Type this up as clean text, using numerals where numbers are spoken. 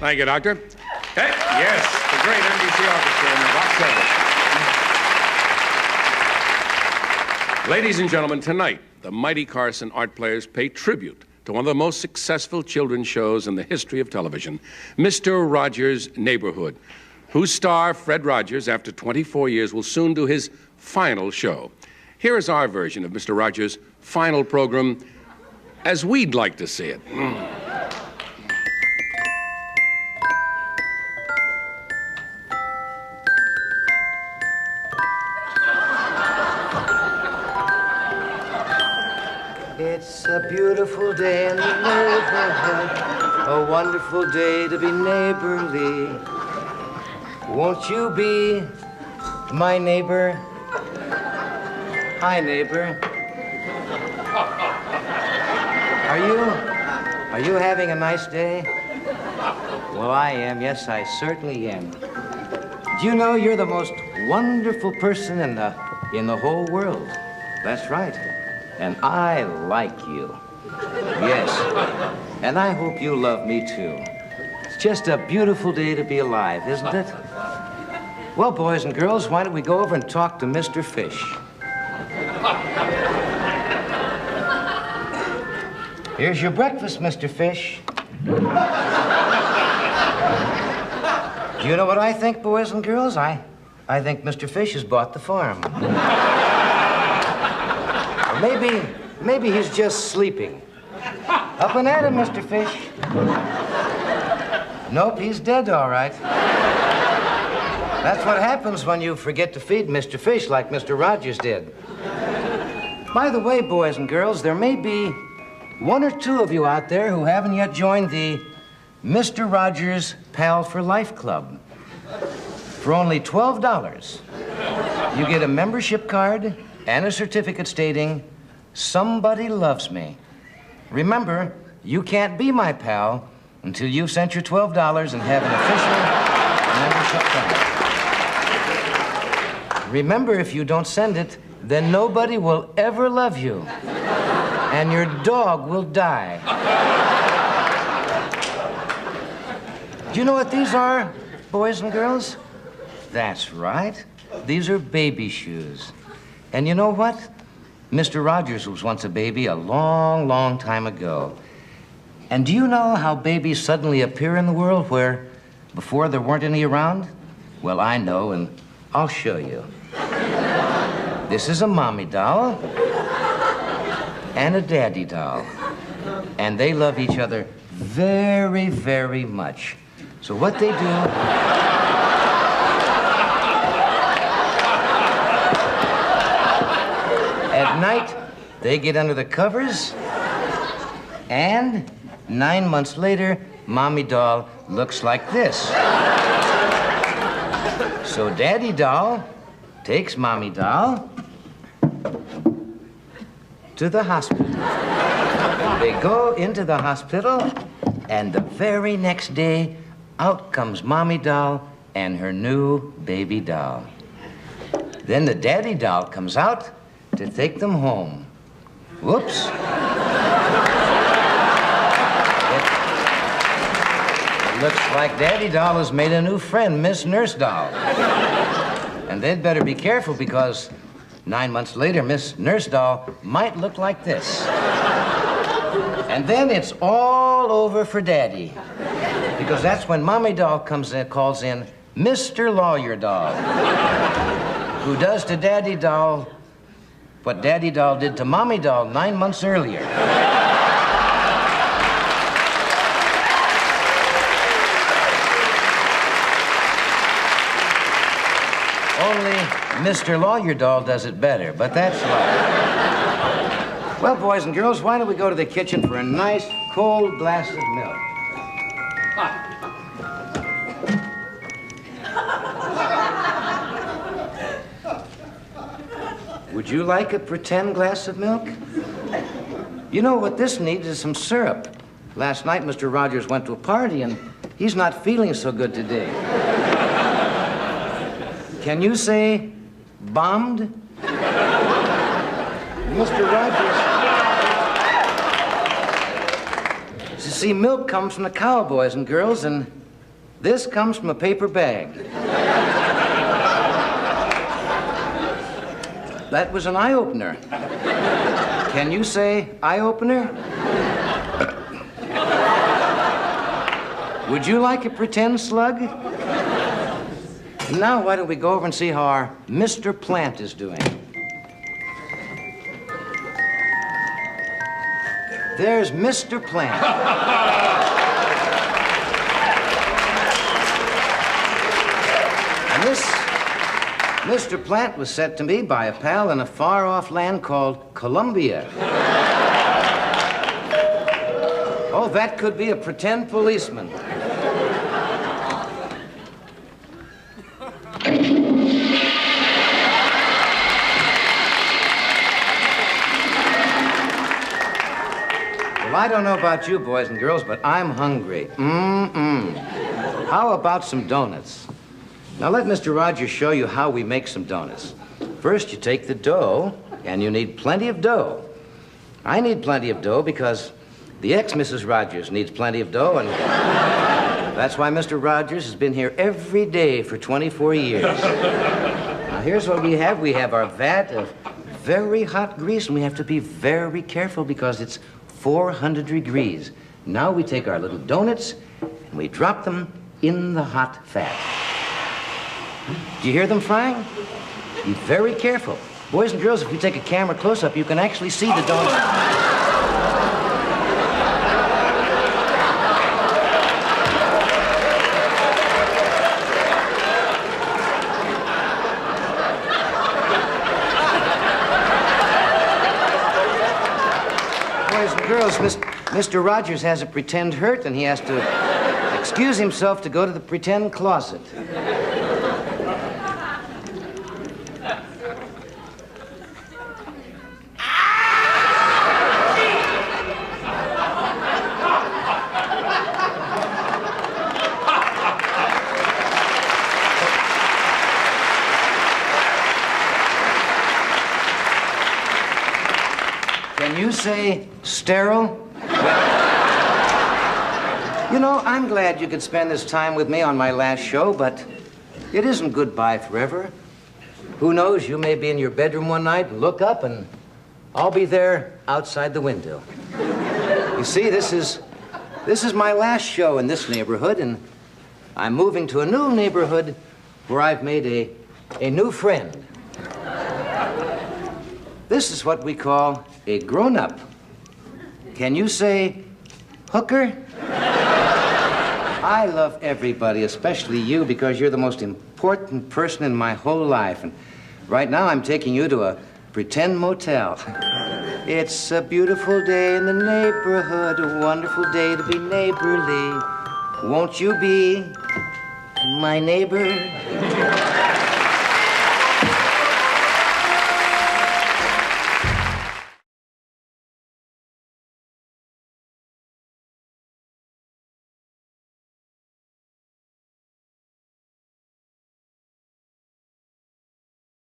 Thank you, Doctor. Hey, yes, the great NBC Orchestra in the box service. Ladies and gentlemen, tonight, the mighty Carson art players pay tribute to one of the most successful children's shows in the history of television, Mr. Rogers' Neighborhood, whose star, Fred Rogers, after 24 years, will soon do his final show. Here is our version of Mr. Rogers' final program, as we'd like to see it. It's a beautiful day in the neighborhood, a wonderful day to be neighborly. Won't you be my neighbor? Hi, neighbor. Are you having a nice day? Well, I am. Yes, I certainly am. Do you know you're the most wonderful person in the whole world? That's right. And I like you. Yes. And I hope you love me, too. It's just a beautiful day to be alive, isn't it? Well, boys and girls, why don't we go over and talk to Mr. Fish? Here's your breakfast, Mr. Fish. Do you know what I think, boys and girls? I think Mr. Fish has bought the farm. Or maybe he's just sleeping. Up and at him, Mr. Fish. Nope, he's dead, all right. That's what happens when you forget to feed Mr. Fish like Mr. Rogers did. By the way, boys and girls, there may be one or two of you out there who haven't yet joined the Mr. Rogers Pal for Life Club. For only $12, you get a membership card and a certificate stating, "Somebody loves me." Remember, you can't be my pal until you've sent your $12 and have an official membership card. Remember, if you don't send it, then nobody will ever love you. And your dog will die. Do you know what these are, boys and girls? That's right. These are baby shoes. And you know what? Mr. Rogers was once a baby a long, long time ago. And do you know how babies suddenly appear in the world where before there weren't any around? Well, I know, and I'll show you. This is a mommy doll and a daddy doll. And they love each other very, very much. So what they do... At night, they get under the covers, and 9 months later, mommy doll looks like this. So daddy doll takes mommy doll to the hospital. They go into the hospital, and the very next day, out comes mommy doll and her new baby doll. Then the daddy doll comes out to take them home. Whoops. It looks like daddy doll has made a new friend, Miss Nurse Doll. And they'd better be careful because 9 months later, Miss Nurse Doll might look like this. And then it's all over for Daddy. Because that's when Mommy Doll comes in, calls in Mr. Lawyer Doll, who does to Daddy Doll what Daddy Doll did to Mommy Doll 9 months earlier. Only Mr. Lawyer Doll does it better, but that's life. Well, boys and girls, why don't we go to the kitchen for a nice, cold glass of milk? Would you like a pretend glass of milk? You know, what this needs is some syrup. Last night, Mr. Rogers went to a party, and he's not feeling so good today. Can you say bombed? Mr. Rogers. You see, milk comes from the cow, boys and girls, and This comes from a paper bag. That was an eye-opener. Can you say eye-opener? Would you like a pretend slug? Now, why don't we go over and see how our Mr. Plant is doing? There's Mr. Plant. And this Mr. Plant was sent to me by a pal in a far-off land called Colombia. Oh, that could be a pretend policeman. Well, I don't know about you boys and girls, but I'm hungry. How about some donuts? Now, let Mr. Rogers show you how we make some donuts. First, you take the dough, and you need plenty of dough. I need plenty of dough because the ex-Mrs. Rogers needs plenty of dough, and that's why Mr. Rogers has been here every day for 24 years. Now, here's what we have. We have our vat of very hot grease, and we have to be very careful because it's 400 degrees. Now we take our little donuts, and we drop them in the hot fat. Do you hear them frying? Be very careful. Boys and girls, if you take a camera close-up, you can actually see the donuts. Girls, Mr. Rogers has a pretend hurt, and he has to excuse himself to go to the pretend closet. Can you say sterile? You know, I'm glad you could spend this time with me on my last show, but it isn't goodbye forever. Who knows, you may be in your bedroom one night and look up, and I'll be there outside the window. You see, this is my last show in this neighborhood, and I'm moving to a new neighborhood where I've made a new friend. This is what we call a grown-up. Can you say hooker? I love everybody, especially you, because you're the most important person in my whole life. And right now, I'm taking you to a pretend motel. It's a beautiful day in the neighborhood, a wonderful day to be neighborly. Won't you be my neighbor?